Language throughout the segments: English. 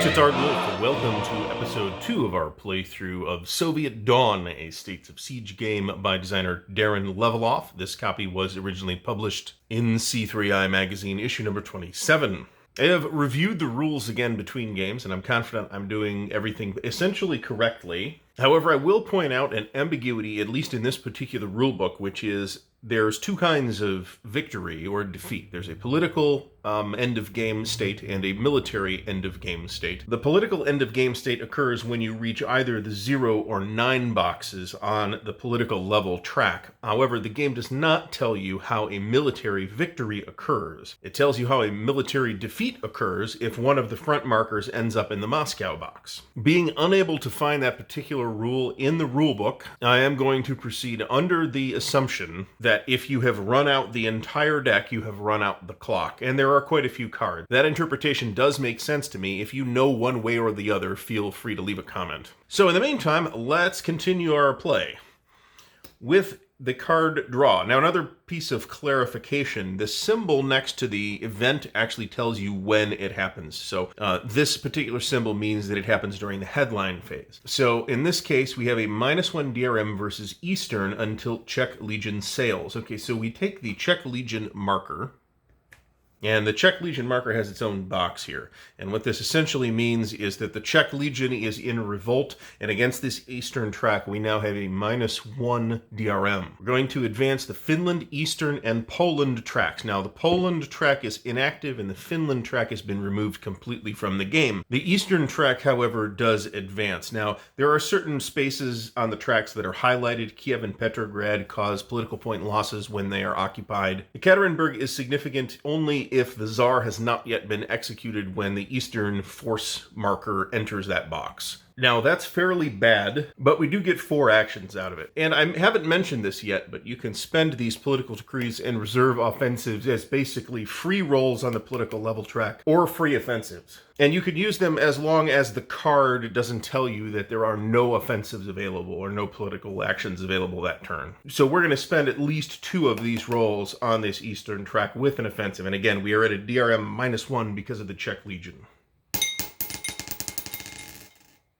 folks, it's Ardwulf, and welcome to episode 2 of our playthrough of Soviet Dawn, a States of Siege game by designer Darin Leviloff. This copy was originally published in C3i Magazine, issue number 27. I have reviewed the rules again between games, and I'm confident I'm doing everything essentially correctly. However, I will point out an ambiguity, at least in this particular rulebook, which is there's two kinds of victory or defeat. There's a political end-of-game state and a military end-of-game state. The political end-of-game state occurs when you reach either the 0 or 9 boxes on the political level track. However, the game does not tell you how a military victory occurs. It tells you how a military defeat occurs if one of the front markers ends up in the Moscow box. Being unable to find that particular rule in the rulebook, I am going to proceed under the assumption that if you have run out the entire deck, you have run out the clock. And there are quite a few cards. That interpretation does make sense to me. If you know one way or the other, feel free to leave a comment. So in the meantime, let's continue our play with the card draw. Now, another piece of clarification, the symbol next to the event actually tells you when it happens. So this particular symbol means that it happens during the headline phase. So in this case, we have a -1 DRM versus Eastern until Czech Legion sails. Okay, so we take the Czech Legion marker, and the Czech Legion marker has its own box here. And what this essentially means is that the Czech Legion is in revolt, and against this eastern track, we now have a -1 DRM. We're going to advance the Finland, Eastern, and Poland tracks. Now, the Poland track is inactive, and the Finland track has been removed completely from the game. The Eastern track, however, does advance. Now, there are certain spaces on the tracks that are highlighted. Kiev and Petrograd cause political point losses when they are occupied. Ekaterinburg is significant only if the Tsar has not yet been executed when the Eastern force marker enters that box. Now, that's fairly bad, but we do get 4 actions out of it. And I haven't mentioned this yet, but you can spend these political decrees and reserve offensives as basically free rolls on the political level track, or free offensives. And you could use them as long as the card doesn't tell you that there are no offensives available or no political actions available that turn. So we're going to spend at least 2 of these rolls on this Eastern track with an offensive. And again, we are at a DRM -1 because of the Czech Legion.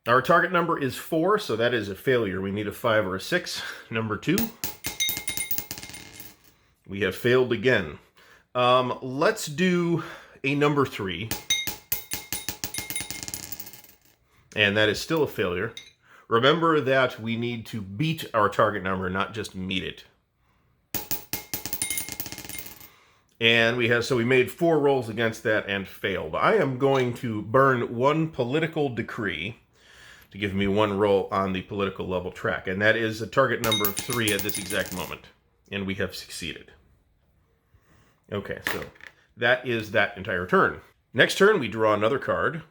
Our target number is 4, so that is a failure. We need a 5 or a 6. Number 2. We have failed again. Let's do a number 3. And that is still a failure. Remember that we need to beat our target number, not just meet it. And we made 4 rolls against that and failed. I am going to burn 1 political decree to give me 1 roll on the political level track. And that is a target number of 3 at this exact moment. And we have succeeded. Okay, so that is that entire turn. Next turn, we draw another card.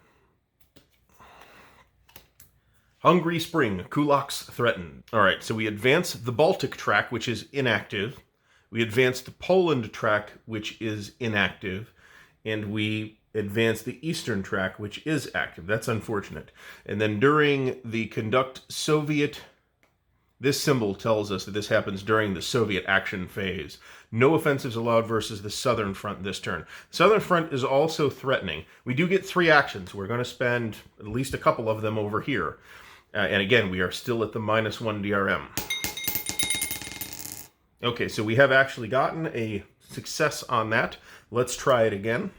Hungry Spring, Kulaks Threatened. All right, so we advance the Baltic track, which is inactive. We advance the Poland track, which is inactive. And we advance the Eastern track, which is active. That's unfortunate. And then during the Conduct Soviet, this symbol tells us that this happens during the Soviet action phase. No offensives allowed versus the Southern Front this turn. The Southern Front is also threatening. We do get 3 actions. We're going to spend at least a couple of them over here. And again, we are still at the -1 DRM. Okay, so we have actually gotten a success on that. Let's try it again.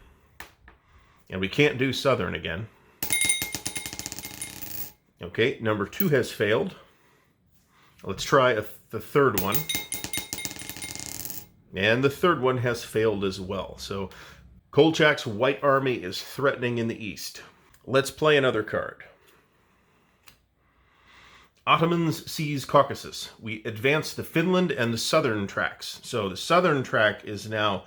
And we can't do Southern again. Okay, number 2 has failed. Let's try the third one. And the third one has failed as well. So Kolchak's White Army is threatening in the east. Let's play another card. Ottomans seize Caucasus. We advance the Finland and the Southern tracks. So the Southern track is now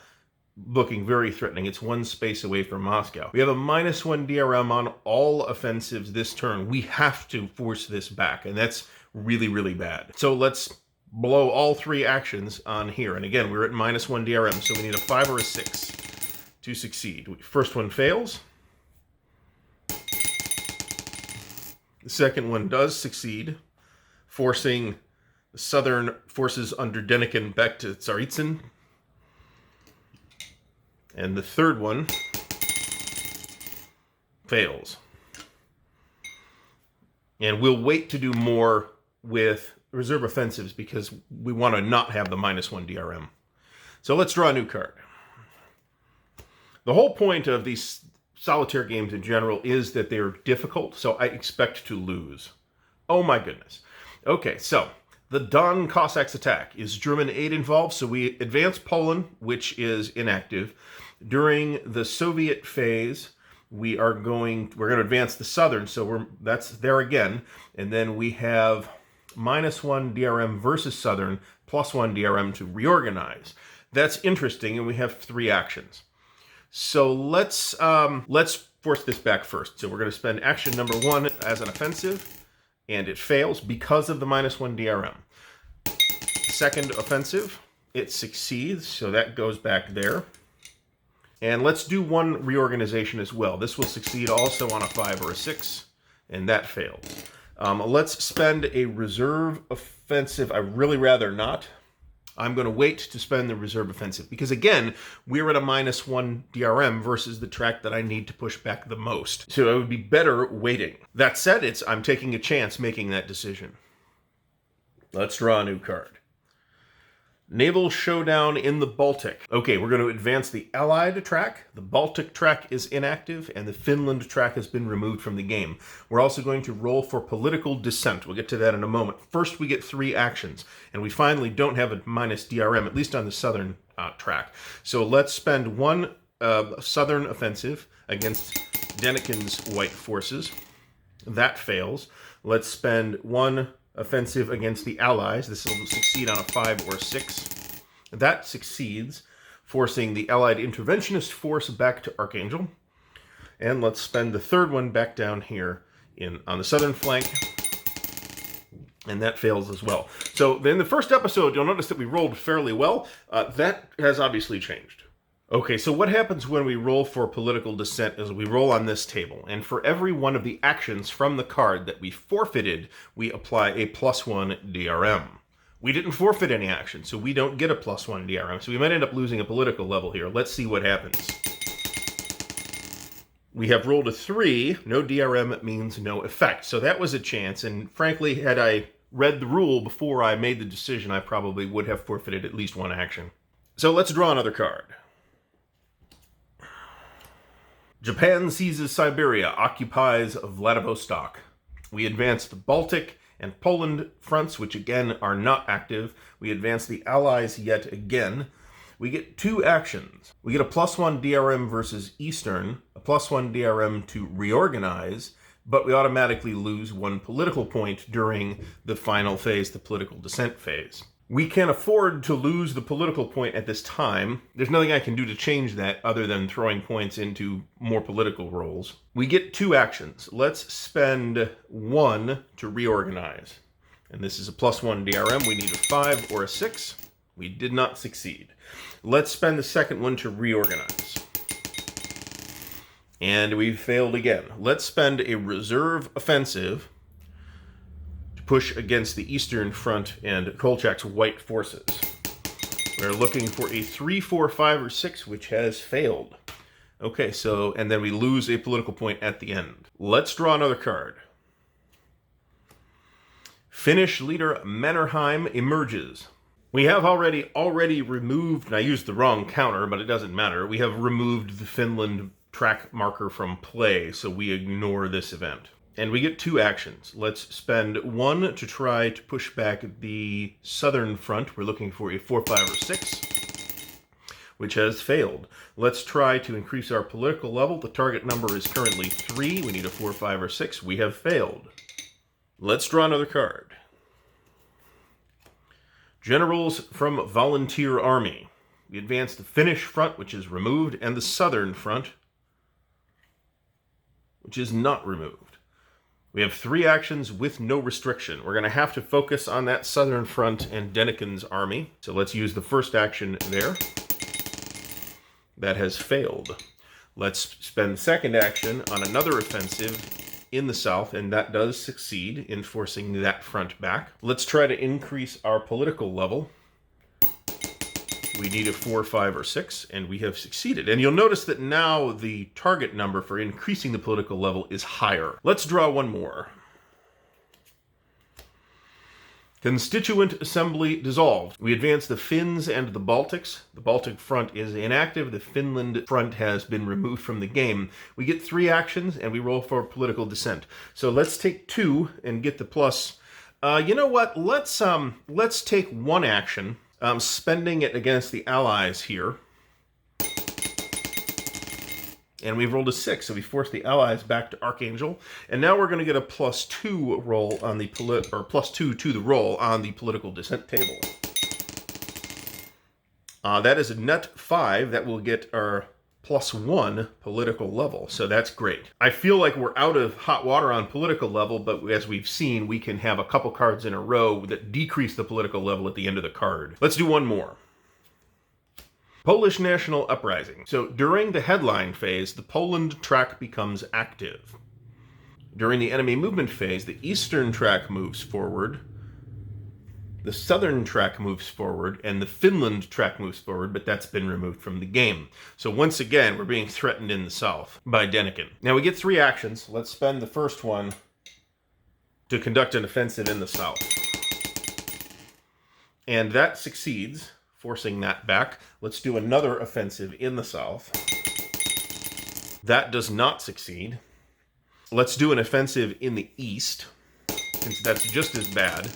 looking very threatening. It's 1 space away from Moscow. We have a -1 DRM on all offensives this turn. We have to force this back, and that's really, really bad. So let's blow all 3 actions on here. And again, we're at -1 DRM, so we need a 5 or a 6 to succeed. First one fails. The second one does succeed, forcing the Southern forces under Denikin back to Tsaritsyn. And the third one fails. And we'll wait to do more with reserve offensives because we want to not have the -1 DRM. So let's draw a new card. The whole point of these solitaire games in general is that they're difficult, so I expect to lose. Oh my goodness. Okay, so the Don Cossacks attack. Is German aid involved? So we advance Poland, which is inactive. During the Soviet phase, we're going to advance the southern, so that's there again. And then we have -1 DRM versus southern, +1 DRM to reorganize. That's interesting, and we have 3 actions. So let's force this back first. So we're going to spend action number 1 as an offensive, and it fails because of the -1 DRM. Second offensive, it succeeds, so that goes back there. And let's do 1 reorganization as well. This will succeed also on a 5 or a 6, and that fails. Let's spend a reserve offensive. I'd really rather not. I'm going to wait to spend the reserve offensive because, again, we're at a -1 DRM versus the track that I need to push back the most. So it would be better waiting. That said, I'm taking a chance making that decision. Let's draw a new card. Naval Showdown in the Baltic. Okay, we're going to advance the Allied track. The Baltic track is inactive, and the Finland track has been removed from the game. We're also going to roll for political dissent. We'll get to that in a moment. First, we get 3 actions, and we finally don't have a -DRM, at least on the southern track. So let's spend 1 southern offensive against Denikin's white forces. That fails. Let's spend 1 offensive against the Allies. This will succeed on a 5 or a 6. That succeeds, forcing the Allied interventionist force back to Archangel. And let's spend the 3rd one back down here on the southern flank. And that fails as well. So in the first episode, you'll notice that we rolled fairly well. That has obviously changed. Okay, so what happens when we roll for political dissent is we roll on this table, and for every one of the actions from the card that we forfeited, we apply a +1 DRM. We didn't forfeit any action, so we don't get a +1 DRM, so we might end up losing a political level here. Let's see what happens. We have rolled a 3. No DRM means no effect, so that was a chance, and frankly, had I read the rule before I made the decision, I probably would have forfeited at least 1 action. So let's draw another card. Japan seizes Siberia, occupies Vladivostok. We advance the Baltic and Poland fronts, which again are not active. We advance the Allies yet again. We get 2 actions. We get a +1 DRM versus Eastern, a +1 DRM to reorganize, but we automatically lose 1 political point during the final phase, the political dissent phase. We can't afford to lose the political point at this time. There's nothing I can do to change that other than throwing points into more political rolls. We get 2 actions. Let's spend 1 to reorganize. And this is a +1 DRM. We need a 5 or a 6. We did not succeed. Let's spend the second one to reorganize. And we failed again. Let's spend a reserve offensive push against the Eastern Front and Kolchak's white forces. We're looking for a 3, 4, 5, or 6, which has failed. Okay, so, and then we lose a political point at the end. Let's draw another card. Finnish leader Mannerheim emerges. We have already removed, and I used the wrong counter, but it doesn't matter. We have removed the Finland track marker from play, so we ignore this event. And we get 2 actions. Let's spend 1 to try to push back the southern front. We're looking for a 4, 5, or 6, which has failed. Let's try to increase our political level. The target number is currently 3. We need a 4, 5, or 6. We have failed. Let's draw another card. Generals from Volunteer Army. We advance the Finnish front, which is removed, and the southern front, which is not removed. We have 3 actions with no restriction. We're going to have to focus on that southern front and Denikin's army. So let's use the first action there. That has failed. Let's spend the second action on another offensive in the south, and that does succeed in forcing that front back. Let's try to increase our political level. We need a 4, 5, or 6, and we have succeeded. And you'll notice that now the target number for increasing the political level is higher. Let's draw one more. Constituent Assembly dissolved. We advance the Finns and the Baltics. The Baltic front is inactive. The Finland front has been removed from the game. We get 3 actions, and we roll for political dissent. So let's take 2 and get the plus. You know what? Let's take 1 action, spending it against the Allies here. And we've rolled a 6, so we force the Allies back to Archangel. And now we're going to get a +2 roll on the +2 to the roll on the political dissent table. That is a net 5. That will get our +1 political level, so that's great. I feel like we're out of hot water on political level, but as we've seen, we can have a couple cards in a row that decrease the political level at the end of the card. Let's do one more. Polish National Uprising. So during the headline phase, the Poland track becomes active. During the enemy movement phase, the eastern track moves forward, the southern track moves forward, and the Finland track moves forward, but that's been removed from the game. So once again, we're being threatened in the south by Denikin. Now we get 3 actions. Let's spend the first one to conduct an offensive in the south. And that succeeds, forcing that back. Let's do another offensive in the south. That does not succeed. Let's do an offensive in the east, since that's just as bad.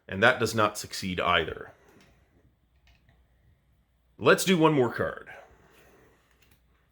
And that does not succeed either. Let's do one more card.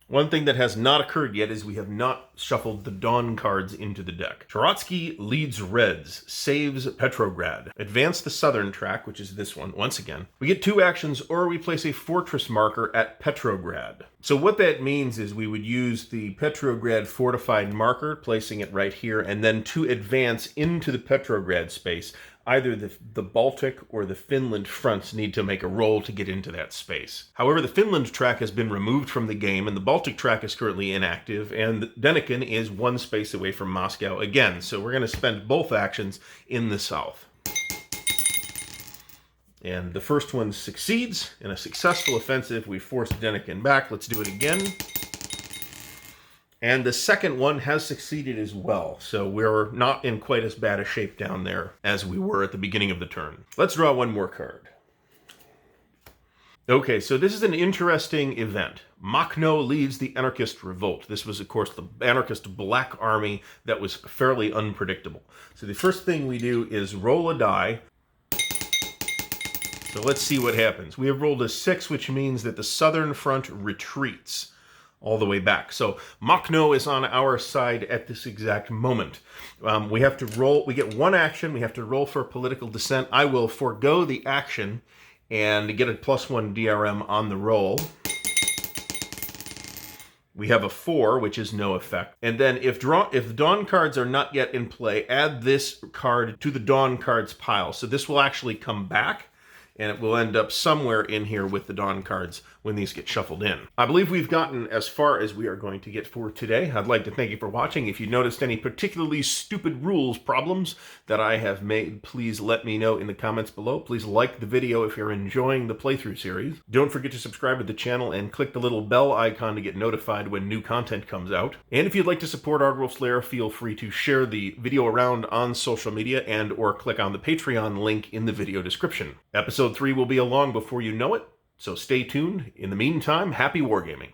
One thing that has not occurred yet is we have not shuffled the Dawn cards into the deck. Trotsky leads Reds, saves Petrograd. Advance the southern track, which is this one, once again. We get 2 actions, or we place a fortress marker at Petrograd. So what that means is we would use the Petrograd fortified marker, placing it right here, and then to advance into the Petrograd space, either the Baltic or the Finland fronts need to make a roll to get into that space. However, the Finland track has been removed from the game, and the Baltic track is currently inactive, and Denikin is 1 space away from Moscow again. So we're going to spend both actions in the south. And the first one succeeds. In a successful offensive, we force Denikin back. Let's do it again. And the second one has succeeded as well, so we're not in quite as bad a shape down there as we were at the beginning of the turn. Let's draw one more card. Okay, so this is an interesting event. Makhno leads the anarchist revolt. This was, of course, the anarchist black army that was fairly unpredictable. So the first thing we do is roll a die. So let's see what happens. We have rolled a 6, which means that the southern front retreats all the way back. So Makhno is on our side at this exact moment. We have to roll, we get 1 action, we have to roll for political dissent. I will forego the action and get a +1 DRM on the roll. We have a 4, which is no effect. And then if Dawn cards are not yet in play, add this card to the Dawn cards pile. So this will actually come back, and it will end up somewhere in here with the Dawn cards when these get shuffled in. I believe we've gotten as far as we are going to get for today. I'd like to thank you for watching. If you noticed any particularly stupid rules problems that I have made, please let me know in the comments below. Please like the video if you're enjoying the playthrough series. Don't forget to subscribe to the channel and click the little bell icon to get notified when new content comes out. And if you'd like to support Ardwulf's Lair, feel free to share the video around on social media and or click on the Patreon link in the video description. Episode 3 will be along before you know it, so stay tuned. In the meantime, happy wargaming.